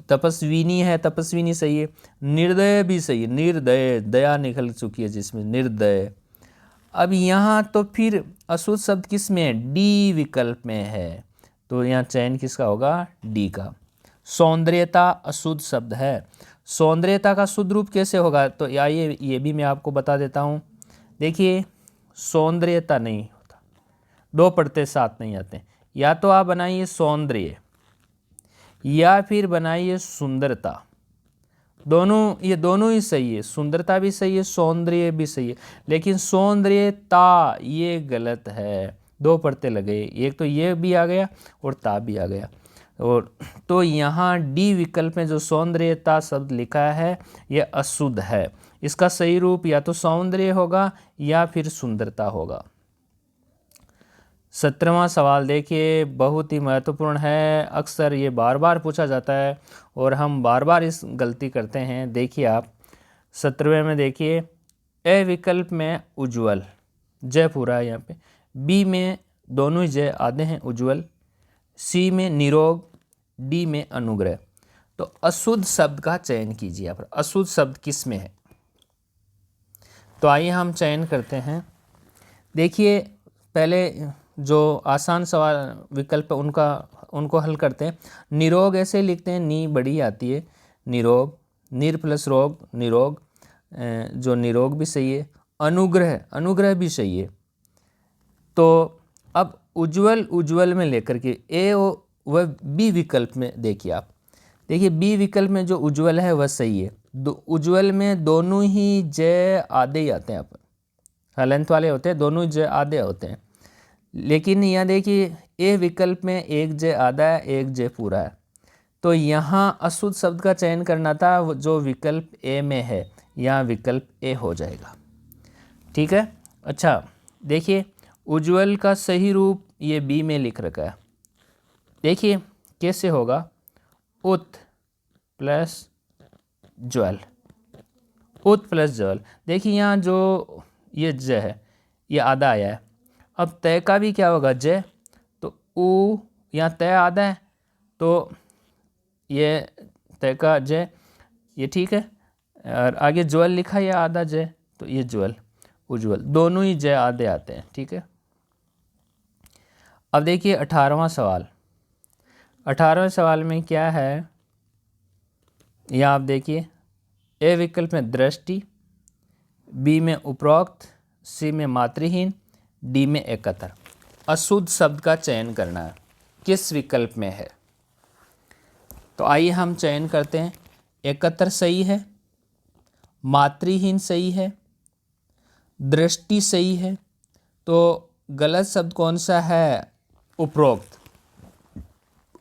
तपस्विनी है, तपस्विनी सही है। निर्दय भी सही है, निर्दय, दया निकल चुकी है जिसमें, निर्दय। अब यहाँ तो फिर अशुद्ध शब्द किस में है, डी विकल्प में है, तो यहाँ चयन किसका होगा, डी का। सौंदर्यता अशुद्ध शब्द है, सौंदर्यता का शुद्ध रूप कैसे होगा, तो आइए ये भी मैं आपको बता देता हूँ। देखिए सौंदर्यता नहीं होता, 2 पढ़ते साथ नहीं आते, या तो आप बनाइए सौंदर्य या फिर बनाइए सुंदरता, दोनों, ये दोनों ही सही है, सुंदरता भी सही है, सौंदर्य भी सही है, लेकिन सौंदर्यता ये गलत है, 2 पढ़ते लगे, एक तो ये भी आ गया और ता भी आ गया, और तो यहाँ डी विकल्प में जो सौंदर्यता शब्द लिखा है ये अशुद्ध है, इसका सही रूप या तो सौंदर्य होगा या फिर सुंदरता होगा। 17वां सवाल देखिए, बहुत ही महत्वपूर्ण है, अक्सर ये बार बार पूछा जाता है और हम बार बार इस गलती करते हैं। देखिए आप 17वें में देखिए, ए विकल्प में उज्ज्वल, जय पूरा है यहाँ पे, बी में दोनों ही जय आधे हैं उज्ज्वल, सी में निरोग, डी में अनुग्रह, तो अशुद्ध शब्द का चयन कीजिए। यहाँ पर अशुद्ध शब्द किस में है, तो आइए हम चयन करते हैं। देखिए पहले जो आसान सवाल विकल्प उनको हल करते हैं। निरोग ऐसे लिखते हैं, नी बड़ी आती है, निरोग, निर प्लस रोग, निरोग, जो निरोग भी सही है। अनुग्रह, अनुग्रह भी सही है। तो अब उज्ज्वल, उज्ज्वल में लेकर के ए वह बी विकल्प में देखिए आप, देखिए बी विकल्प में जो उज्ज्वल है वह सही है, उज्ज्वल में दोनों ही जय आधे ही आते हैं, यहाँ पर हलंत वाले होते हैं, दोनों जय आधे होते हैं, लेकिन यहाँ देखिए ए विकल्प में एक जय आधा है, एक जय पूरा है, तो यहाँ अशुद्ध शब्द का चयन करना था जो विकल्प ए में है, यहाँ विकल्प ए हो जाएगा, ठीक है। अच्छा देखिए उज्ज्वल का सही रूप ये बी में लिख रखा है, देखिए कैसे होगा, उत प्लस ज्वल, उत प्लस ज्वल। देखिए यहाँ जो ये ज है ये आधा आया है, अब तय का भी क्या होगा जय, तो ऊ, यहाँ तय आधा है तो ये तय का जय, ये ठीक है, और आगे ज्वल लिखा है आधा जय, तो ये ज्वल, उज्ज्वल, दोनों ही जय आधे आते हैं, ठीक है। अब देखिए 18वां सवाल, 18वें सवाल में क्या है, यहाँ आप देखिए ए विकल्प में दृष्टि, बी में उपरोक्त, सी में मातृहीन, डी में एकत्र। अशुद्ध शब्द का चयन करना है, किस विकल्प में है, तो आइए हम चयन करते हैं। एकत्र सही है, मातृहीन सही है, दृष्टि सही है, तो गलत शब्द कौन सा है, उपरोक्त।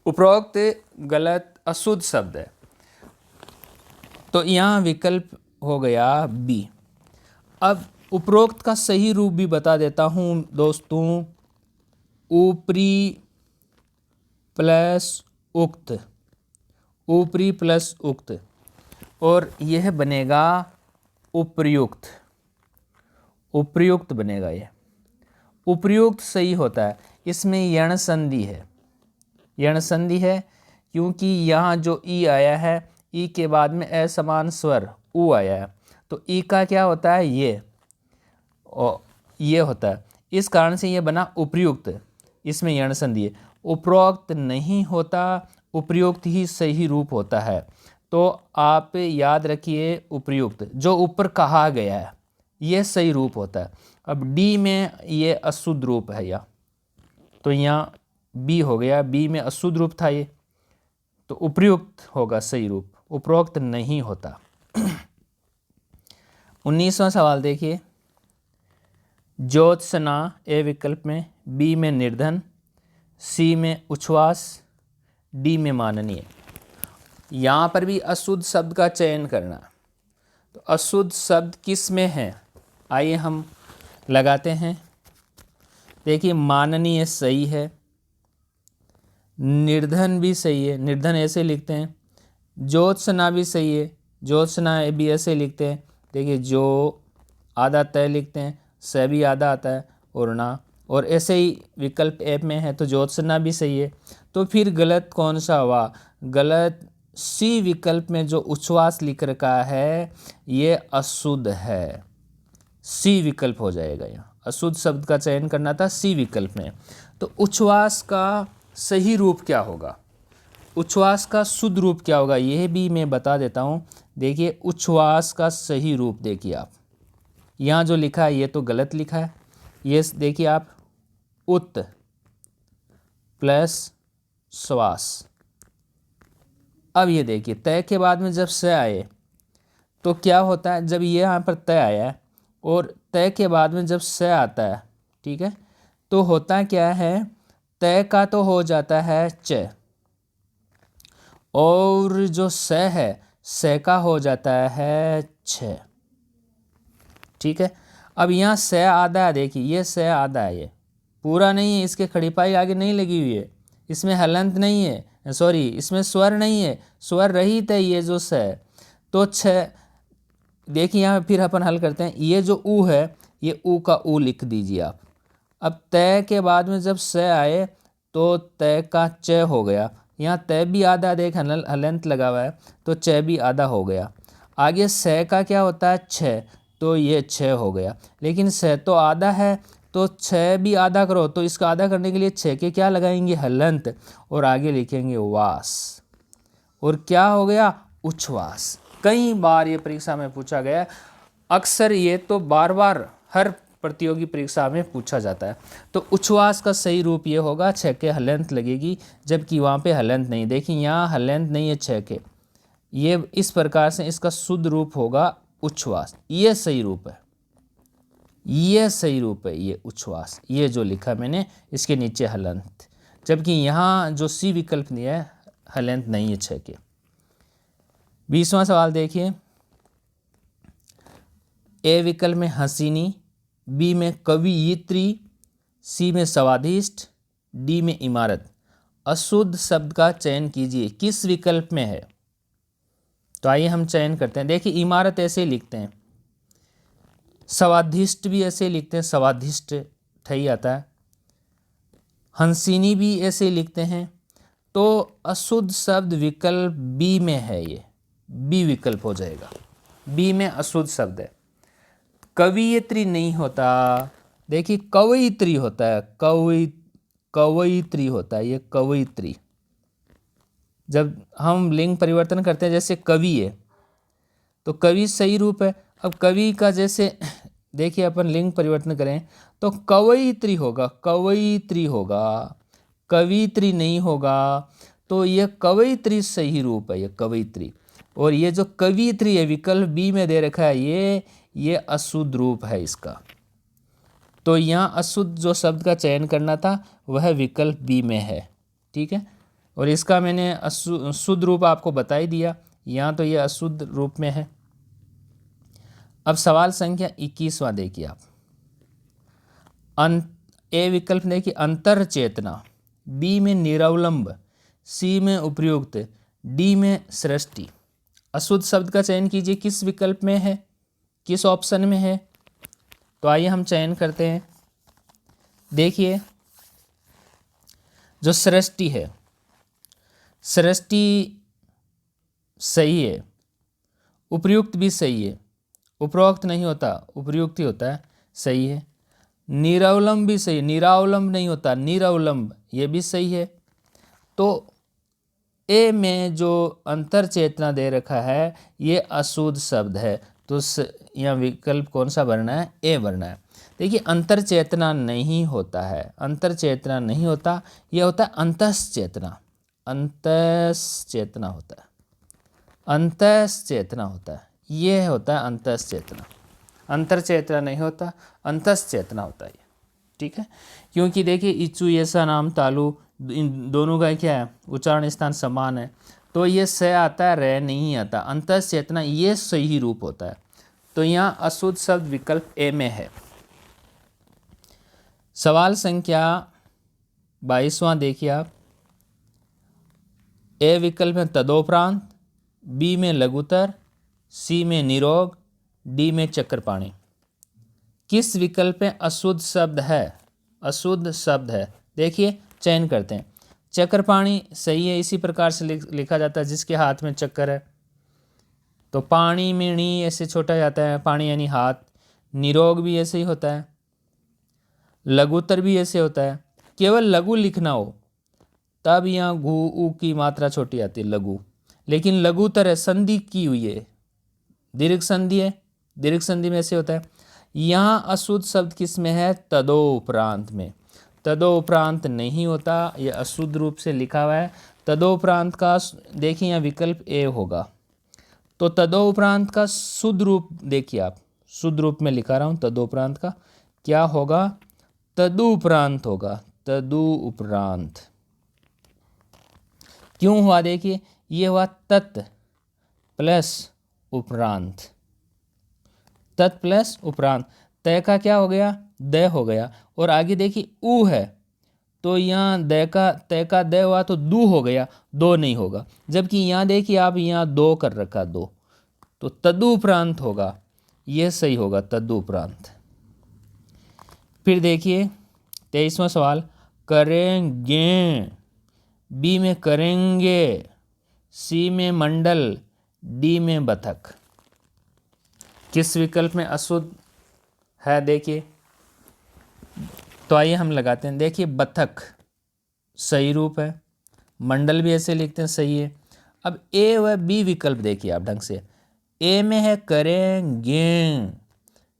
उपरोक्त गलत अशुद्ध शब्द है, तो यहाँ विकल्प हो गया बी। अब उपरोक्त का सही रूप भी बता देता हूँ दोस्तों, ऊपरी प्लस उक्त, ऊपरी प्लस उक्त, और यह बनेगा उपर्युक्त, उपर्युक्त बनेगा। यह उपर्युक्त सही होता है, इसमें यण संधि है, यण संधि है क्योंकि यहाँ जो ई आया है, ई के बाद में असमान स्वर ऊ आया है, तो ई का क्या होता है, ये, और ये होता है, इस कारण से ये बना उपर्युक्त, इसमें यण संधि है। उपरोक्त नहीं होता, उपर्युक्त ही सही रूप होता है, तो आप याद रखिए उपर्युक्त जो ऊपर कहा गया है ये सही रूप होता है। अब डी में ये अशुद्ध रूप है, या तो यहाँ बी हो गया, बी में अशुद्ध रूप था ये, तो उपर्युक्त होगा सही रूप, उपरोक्त नहीं होता। 19वां सवाल देखिए, ज्योत्सना ए विकल्प में, बी में निर्धन, सी में उच्छ्वास, डी में माननीय। यहाँ पर भी अशुद्ध शब्द का चयन करना, तो अशुद्ध शब्द किस में है, आइए हम लगाते हैं। देखिए माननीय सही है, निर्धन भी सही है, निर्धन ऐसे लिखते हैं, ज्योत्सना भी सही है, ज्योत्सना भी ऐसे लिखते हैं। देखिए जो आधा तय लिखते हैं, स भी आधा आता है और ना, और ऐसे ही विकल्प ए में है तो ज्योत्सना भी सही है। तो फिर गलत कौन सा हुआ, गलत सी विकल्प में जो उच्छ्वास लिख रखा है ये अशुद्ध है, सी विकल्प हो जाएगा। यहाँ अशुद्ध शब्द का चयन करना था सी विकल्प में, तो उच्छ्वास का सही रूप क्या होगा, उच्छ्वास का शुद्ध रूप क्या होगा, यह भी मैं बता देता हूँ। देखिए उच्छ्वास का सही रूप देखिए आप, यहाँ जो लिखा है ये तो गलत लिखा है, ये देखिए आप, उत प्लस श्वास। अब ये देखिए तय के बाद में जब स आए तो क्या होता है, जब ये यहाँ पर तय आया है और तय के बाद में जब स आता है, ठीक है, तो होता क्या है, तय का तो हो जाता है च, और जो स है स का हो जाता है छ, ठीक है। अब यहाँ स आधा है, देखिए ये स आधा है, ये पूरा नहीं है, इसके खड़ीपाई आगे नहीं लगी हुई है, इसमें हलंत नहीं है, सॉरी इसमें स्वर नहीं है, स्वर रहित है ये जो स है, तो छ। देखिए यहाँ फिर अपन हल करते हैं, ये जो ऊ है ये ऊ का ऊ लिख दीजिए आप। अब तय के बाद में जब स आए तो तय का च हो गया, यहाँ तय भी आधा, देख हलंत लगा हुआ है तो च भी आधा हो गया। आगे स का क्या होता है छ, तो ये छ हो गया, लेकिन स तो आधा है तो छ भी आधा करो, तो इसका आधा करने के लिए छ के क्या लगाएंगे, हलंत, और आगे लिखेंगे वास, और क्या हो गया, उच्छ्वास। कई बार ये परीक्षा में पूछा गया, अक्सर ये तो बार बार हर प्रतियोगी परीक्षा में पूछा जाता है। तो उच्छ्वास का सही रूप ये होगा, छ के हलंत लगेगी, जबकि वहाँ पे हलंत नहीं, देखिए यहाँ हलंत नहीं है छ के, ये इस प्रकार से इसका शुद्ध रूप होगा उच्छ्वास, ये सही रूप है, ये सही रूप है, ये उच्छ्वास, ये जो लिखा मैंने इसके नीचे हलंत, जबकि यहाँ जो सी विकल्प दिया है हलंत नहीं है छ के। 20वां सवाल देखिए, ए विकल्प में हसीनी, बी में कवियित्री, सी में स्वादिष्ट, डी में इमारत। अशुद्ध शब्द का चयन कीजिए, किस विकल्प में है, तो आइए हम चयन करते हैं। देखिए इमारत ऐसे लिखते हैं, स्वादिष्ट भी ऐसे लिखते हैं, स्वादिष्ट ठही आता है, हंसिनी भी ऐसे लिखते हैं, तो अशुद्ध शब्द विकल्प बी में है, ये बी विकल्प हो जाएगा, बी में अशुद्ध शब्द है। कवियत्री नहीं होता, देखिए कवयित्री होता है, कवयित्री होता है, ये कवयित्री। जब हम लिंग परिवर्तन करते हैं, जैसे कवि है तो कवि सही रूप है। अब कवि का जैसे देखिए अपन लिंग परिवर्तन करें तो कवयित्री होगा, कवयित्री होगा, कवित्री नहीं होगा, तो ये कवयित्री सही रूप है, ये कवयित्री। और ये जो कवियत्री है विकल्प बी में दे रखा है, ये अशुद्ध रूप है इसका, तो यहाँ अशुद्ध जो शब्द का चयन करना था वह विकल्प बी में है, ठीक है। और इसका मैंने शुद्ध रूप आपको बता ही दिया, यहाँ तो ये अशुद्ध रूप में है। अब सवाल संख्या 21वां देखिए आप। ए विकल्प देखिए अंतर चेतना, बी में निरवलंब, सी में उपर्युक्त, डी में सृष्टि। अशुद्ध शब्द का चयन कीजिए, किस विकल्प में है, किस ऑप्शन में है। तो आइए हम चयन करते हैं। देखिए जो सृष्टि है, सृष्टि सही है, उपर्युक्त भी सही है, उपरोक्त नहीं होता, उपर्युक्त ही होता है, सही है। निरवलंब भी सही, निरावलंब नहीं होता, निरवलंब, ये भी सही है। तो ए में जो अंतर चेतना दे रखा है ये अशुद्ध शब्द है, तो यहाँ विकल्प कौन सा भरना है, ए भरना है। देखिए अंतर चेतना नहीं होता है, अंतर चेतना नहीं होता, यह होता है अंतस चेतना, अंतस चेतना होता है, अंतस चेतना होता है, ये होता है अंतस चेतना। अंतर चेतना नहीं होता, अंतस चेतना होता है, ठीक है। क्योंकि देखिए इचू ऐसा नाम तालु, इन दोनों का क्या है, उच्चारण स्थान समान है, तो ये स आता है, रे नहीं आता। अंतस चेतना ये सही रूप होता है, तो यहाँ अशुद्ध शब्द विकल्प ए में है। सवाल संख्या 22वां देखिए आप। ए विकल्प में तदोपरांत, बी में लघुतर, सी में निरोग, डी में चक्रपाणी। किस विकल्प में अशुद्ध शब्द है, अशुद्ध शब्द है, देखिए चयन करते हैं। चक्रपाणी सही है, इसी प्रकार से लिखा जाता है जिसके हाथ में चक्कर है, तो पाणी में णी ऐसे छोटा जाता है, पाणी यानी हाथ। निरोग भी ऐसे ही होता है, लघुतर भी ऐसे होता है। केवल लघु लिखना हो तब यहाँ घू ऊ की मात्रा छोटी आती है, लघु। लेकिन लघुतर है, संधि की हुई है, दीर्घ संधि है, दीर्घ संधि में ऐसे होता है। यहाँ अशुद्ध शब्द किस में है, तदोपरांत में। तदोपरांत नहीं होता, यह अशुद्ध रूप से लिखा हुआ है। तदोपरांत का देखिए यहाँ विकल्प ए होगा, तो तदोपरांत का शुद्ध रूप देखिए आप, शुद्ध रूप में लिखा रहा हूँ, तदोपरांत का क्या होगा, तदुपरांत होगा, तदुपरांत। क्यों हुआ, देखिए ये हुआ तत् प्लस उपरांत, तत् प्लस उपरांत, तय का क्या हो गया, द हो गया, और आगे देखिए ऊ है, तो यहाँ द का तय का द हुआ तो दू हो गया, दो नहीं होगा। जबकि यहाँ देखिए आप यहाँ दो कर रखा, दो, तो तदुपरांत होगा, यह सही होगा, तदुपरांत। फिर देखिए 23वां सवाल। करेंगे, बी में करेंगे, सी में मंडल, डी में बतख। किस विकल्प में अशुद्ध है, देखिए तो आइए हम लगाते हैं। देखिए बतख सही रूप है, मंडल भी ऐसे लिखते हैं, सही है। अब ए व बी विकल्प देखिए आप ढंग से। ए में है करेंगे,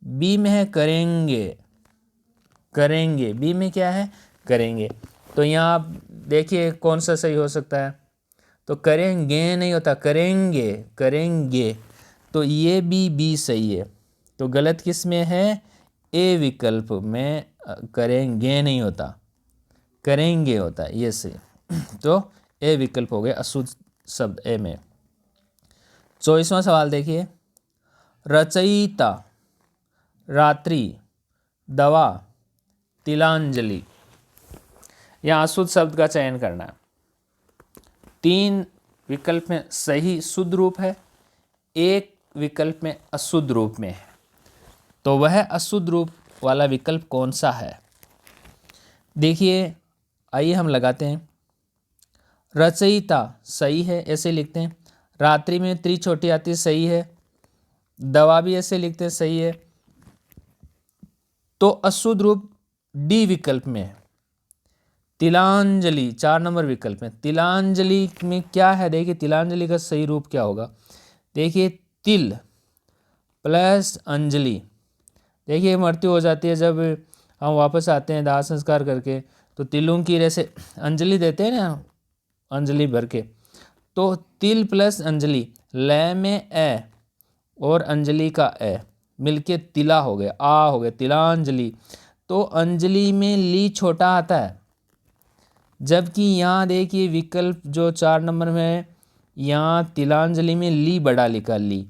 बी में है करेंगे, करेंगे, बी में क्या है, करेंगे। तो यहाँ आप देखिए कौन सा सही हो सकता है, तो करेंगे नहीं होता, करेंगे, करेंगे, तो ये भी बी सही है। तो गलत किस में है, ए विकल्प में करेंगे नहीं होता, करेंगे होता है, ये सही। तो ए विकल्प हो गया अशुद्ध शब्द ए में। 24वां सवाल देखिए। रचयिता, रात्रि, दवा, तिलांजलि। यहाँ अशुद्ध शब्द का चयन करना है। 3 विकल्प में सही शुद्ध रूप है, एक विकल्प में अशुद्ध रूप में है, तो वह अशुद्ध रूप वाला विकल्प कौन सा है, देखिए आइए हम लगाते हैं। रचयिता सही है, ऐसे लिखते हैं। रात्रि में त्रि छोटी आती, सही है। दवा भी ऐसे लिखते हैं, सही है। तो अशुद्ध रूप डी विकल्प में है। तिलांजलि 4 नंबर विकल्प में। तिलांजलि में क्या है, देखिए तिलांजलि का सही रूप क्या होगा, देखिए तिल प्लस अंजलि। देखिए मृत्यु हो जाती है जब हम वापस आते हैं दाह संस्कार करके, तो तिलों की जैसे अंजलि देते हैं ना, अंजलि भर के, तो तिल प्लस अंजलि, लय में ए और अंजलि का ए मिलके तिला हो गया, आ हो गया, तिलांजलि। तो अंजलि में ली छोटा आता है, जबकि यहाँ देखिए विकल्प जो 4 नंबर में है, यहाँ तिलांजलि में ली बड़ा लिखा, ली,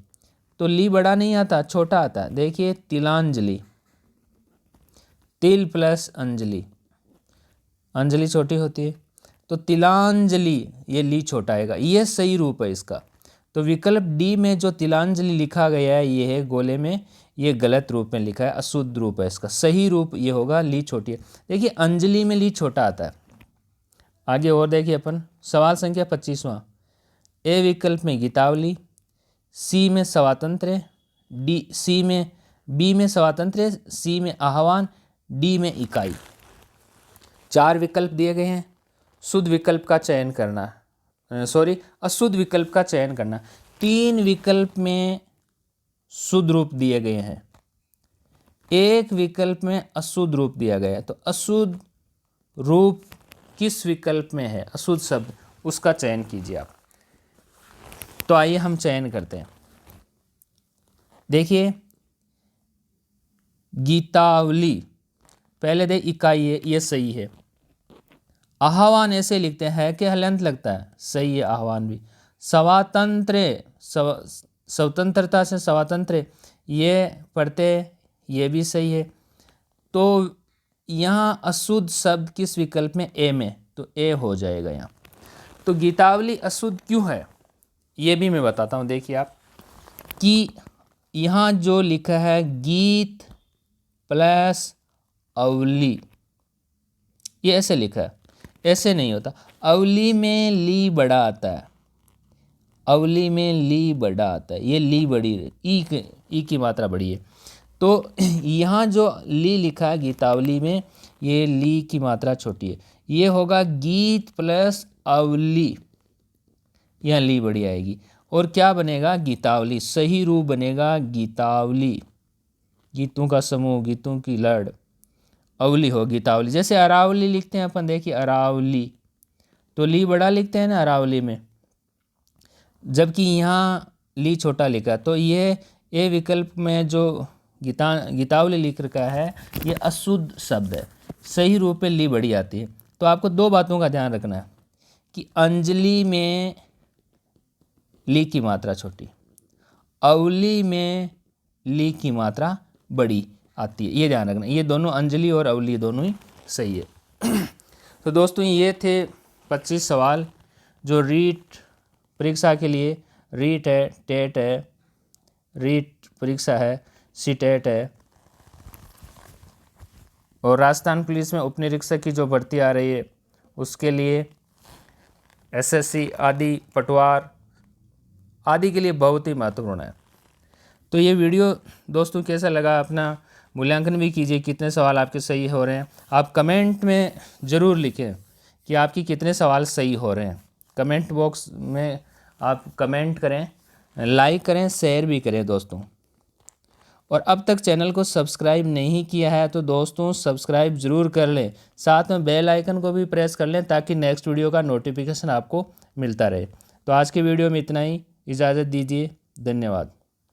तो ली बड़ा नहीं आता, छोटा आता। देखिए तिलांजलि, तिल प्लस अंजलि, अंजलि छोटी होती है, तो तिलांजलि, ये ली छोटा आएगा, ये सही रूप है इसका। तो विकल्प डी में जो तिलांजलि लिखा गया है ये है गोले में, ये गलत रूप में लिखा है, अशुद्ध रूप है इसका। सही रूप ये होगा ली छोटी है। देखिए अंजलि में ली छोटा आता है। आगे और देखिए अपन सवाल संख्या 25वां। ए विकल्प में गीतावली, सी में स्वातंत्र्य, डी सी में बी में स्वातंत्र्य, सी में आह्वान, डी में इकाई। 4 विकल्प दिए गए हैं, शुद्ध विकल्प का चयन करना, अशुद्ध विकल्प का चयन करना। 3 विकल्प में शुद्ध रूप दिए गए हैं, 1 विकल्प में अशुद्ध रूप दिया गया है। तो अशुद्ध रूप किस विकल्प में है, अशुद्ध शब्द, उसका चयन कीजिए आप। तो आइए हम चयन करते हैं। देखिए गीतावली, पहले दे इकाई है, ये सही है। आह्वान ऐसे लिखते हैं कि हलंत लगता है, सही है आह्वान भी। स्वातंत्र्य, स्वतंत्रता से स्वातंत्र्य, ये पढ़ते, ये भी सही है। तो यहाँ अशुद्ध शब्द किस विकल्प में, ए में, तो ए हो जाएगा यहाँ। तो गीतावली अशुद्ध क्यों है ये भी मैं बताता हूँ। देखिए आप कि यहाँ जो लिखा है गीत प्लस अवली, ये ऐसे लिखा है, ऐसे नहीं होता। अवली में ली बड़ा आता है, अवली में ली बड़ा आता है, ये ली बड़ी है, ई की मात्रा बड़ी है। तो यहाँ जो ली लिखा है गीतावली में, ये ली की मात्रा छोटी है, ये होगा गीत प्लस अवली, यहाँ ली बड़ी आएगी और क्या बनेगा, गीतावली। सही रूप बनेगा गीतावली, गीतों का समूह, गीतों की लड़, अवली हो गीतावली। जैसे अरावली लिखते हैं अपन, देखिए अरावली, तो ली बड़ा लिखते हैं ना अरावली में, जबकि यहाँ ली छोटा लिखा। तो ये ए विकल्प में जो गीतावली लिख रखा है ये अशुद्ध शब्द है, सही रूप में ली बड़ी आती है। तो आपको 2 बातों का ध्यान रखना है कि अंजलि में ली की मात्रा छोटी, अवली में ली की मात्रा बड़ी आती है, ये ध्यान रखना। ये दोनों अंजलि और अवली दोनों ही सही है। तो दोस्तों ये थे 25 सवाल जो रीट परीक्षा के लिए, रीट है, टेट है, रीट परीक्षा है, सीटेट है, और राजस्थान पुलिस में उपनिरीक्षक की जो भर्ती आ रही है उसके लिए, एसएससी आदि, पटवार आदि के लिए बहुत ही महत्वपूर्ण है। तो ये वीडियो दोस्तों कैसा लगा, अपना मूल्यांकन भी कीजिए, कितने सवाल आपके सही हो रहे हैं। आप कमेंट में ज़रूर लिखें कि आपकी कितने सवाल सही हो रहे हैं। कमेंट बॉक्स में आप कमेंट करें, लाइक करें, शेयर भी करें दोस्तों। और अब तक चैनल को सब्सक्राइब नहीं किया है तो दोस्तों सब्सक्राइब ज़रूर कर लें, साथ में बेल आइकन को भी प्रेस कर लें ताकि नेक्स्ट वीडियो का नोटिफिकेशन आपको मिलता रहे। तो आज के वीडियो में इतना ही, इजाज़त दीजिए, धन्यवाद।